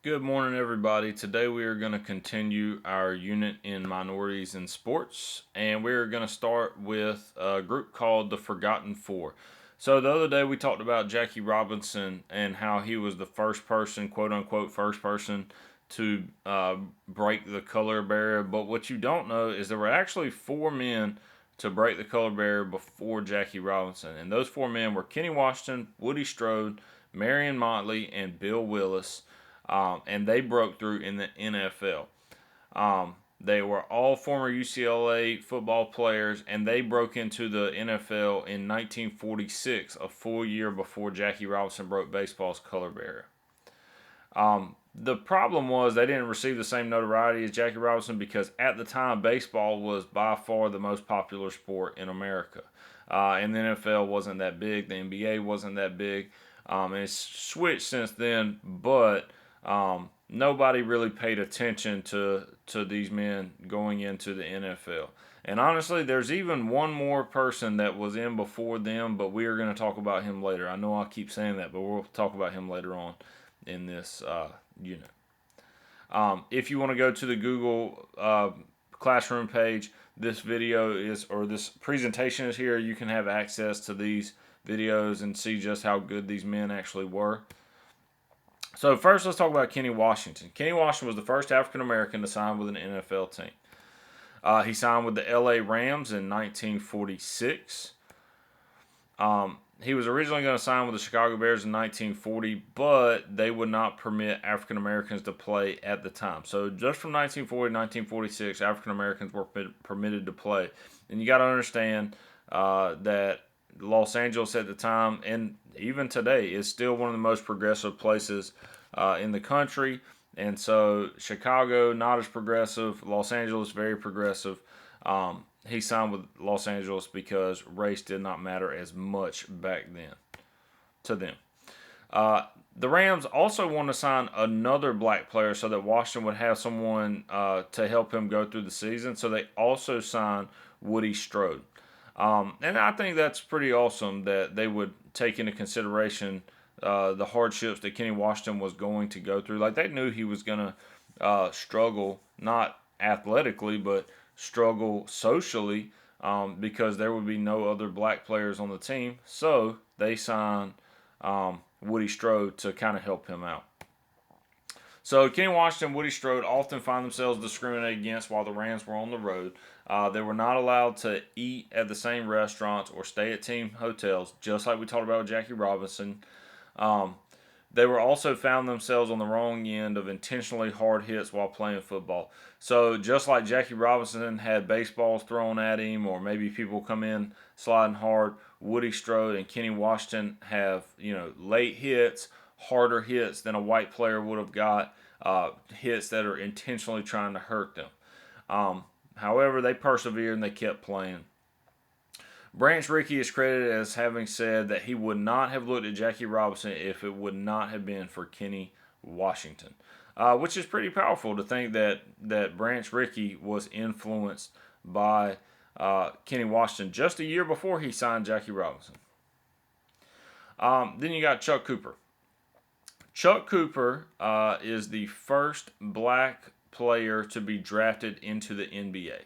Good morning, everybody. Today we are going to continue our unit in minorities in sports, and we're going to start with a group called the Forgotten Four. So the other day we talked about Jackie Robinson and how he was the first person, quote unquote, first person to break the color barrier. But what you don't know is there were actually four men to break the color barrier before Jackie Robinson, and those four men were Kenny Washington, Woody Strode, Marion Motley, and Bill Willis, and they broke through in the NFL. They were all former UCLA football players, and they broke into the NFL in 1946, a full year before Jackie Robinson broke baseball's color barrier. The problem was they didn't receive the same notoriety as Jackie Robinson because at the time baseball was by far the most popular sport in America. And the NFL wasn't that big, the NBA wasn't that big, and it's switched since then, but nobody really paid attention to these men going into the NFL. And honestly, there's even one more person that was in before them, but we are going to talk about him later. I know I keep saying that, but we'll talk about him later on in this unit. If you want to go to the Google Classroom page, this video is, or this presentation is here. You can have access to these videos and see just how good these men actually were. So first, let's talk about Kenny Washington. Kenny Washington was the first African American to sign with an NFL team. He signed with the LA Rams in 1946. He was originally going to sign with the Chicago Bears in 1940, but they would not permit African Americans to play at the time. So just from 1940 to 1946, African Americans were permitted to play. And you got to understand that Los Angeles at the time, and even today, is still one of the most progressive places in the country. And so Chicago, not as progressive. Los Angeles, very progressive. He signed with Los Angeles because race did not matter as much back then to them. The Rams also wanted to sign another black player so that Washington would have someone to help him go through the season. So they also signed Woody Strode. And I think that's pretty awesome that they would take into consideration the hardships that Kenny Washington was going to go through. Like, they knew he was going to struggle, not athletically, but struggle socially, because there would be no other black players on the team. So they signed Woody Strode to kind of help him out. So Kenny Washington and Woody Strode often find themselves discriminated against while the Rams were on the road. They were not allowed to eat at the same restaurants or stay at team hotels, just like we talked about with Jackie Robinson. They were also found themselves on the wrong end of intentionally hard hits while playing football. So just like Jackie Robinson had baseballs thrown at him, or maybe people come in sliding hard, Woody Strode and Kenny Washington have, late hits, harder hits than a white player would have got, hits that are intentionally trying to hurt them. However, they persevered and they kept playing. Branch Rickey is credited as having said that he would not have looked at Jackie Robinson if it would not have been for Kenny Washington, which is pretty powerful to think that Branch Rickey was influenced by Kenny Washington just a year before he signed Jackie Robinson. Then you got Chuck Cooper. Chuck Cooper is the first black player to be drafted into the NBA.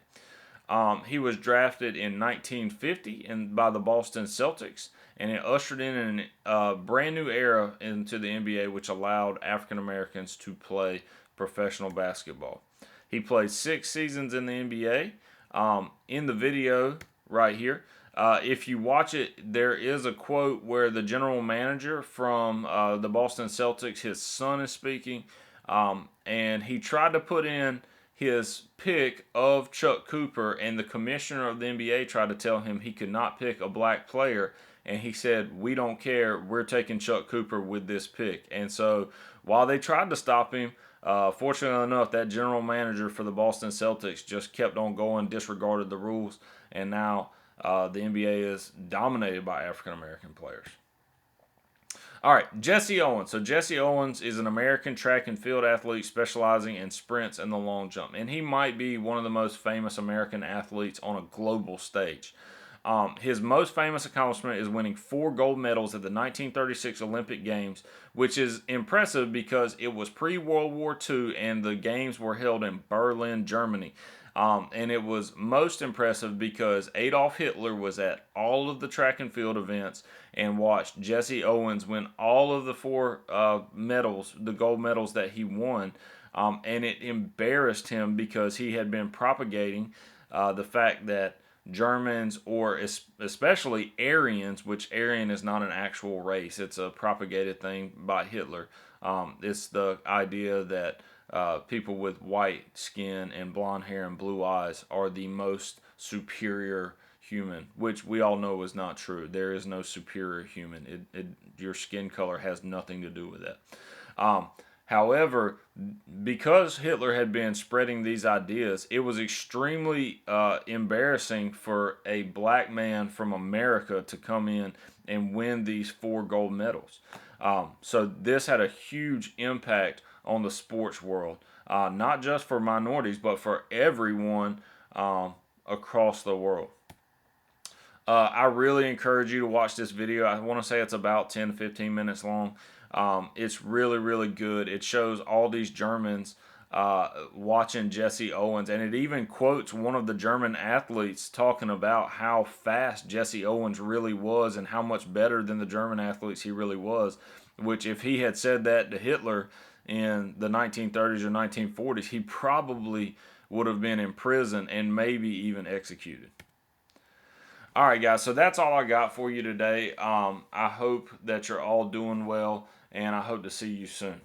He was drafted in 1950 by the Boston Celtics, and it ushered in a brand new era into the NBA, which allowed African Americans to play professional basketball. He played 6 seasons in the NBA. In the video right here, if you watch it, there is a quote where the general manager from the Boston Celtics, his son, is speaking, and he tried to put in his pick of Chuck Cooper, and the commissioner of the NBA tried to tell him he could not pick a black player, and he said, "We don't care, we're taking Chuck Cooper with this pick." And so while they tried to stop him, fortunately enough, that general manager for the Boston Celtics just kept on going, disregarded the rules, and now the NBA is dominated by African American players. All right, Jesse Owens. So Jesse Owens is an American track and field athlete specializing in sprints and the long jump. And he might be one of the most famous American athletes on a global stage. His most famous accomplishment is winning 4 gold medals at the 1936 Olympic Games, which is impressive because it was pre-World War II and the games were held in Berlin, Germany. And it was most impressive because Adolf Hitler was at all of the track and field events and watched Jesse Owens win all of the 4 medals, the gold medals that he won. And it embarrassed him because he had been propagating the fact that Germans, or especially Aryans, which Aryan is not an actual race, it's a propagated thing by Hitler. It's the idea that people with white skin and blonde hair and blue eyes are the most superior human, which we all know is not true. There is no superior human. Your skin color has nothing to do with that. However, because Hitler had been spreading these ideas, it was extremely embarrassing for a black man from America to come in and win these 4 gold medals. So this had a huge impact on the sports world, not just for minorities, but for everyone across the world. I really encourage you to watch this video. I want to say it's about 10 to 15 minutes long. It's really, really good. It shows all these Germans watching Jesse Owens, and it even quotes one of the German athletes talking about how fast Jesse Owens really was and how much better than the German athletes he really was, which if he had said that to Hitler in the 1930s or 1940s, he probably would have been in prison and maybe even executed. All right, guys, so that's all I got for you today. I hope that you're all doing well, and I hope to see you soon.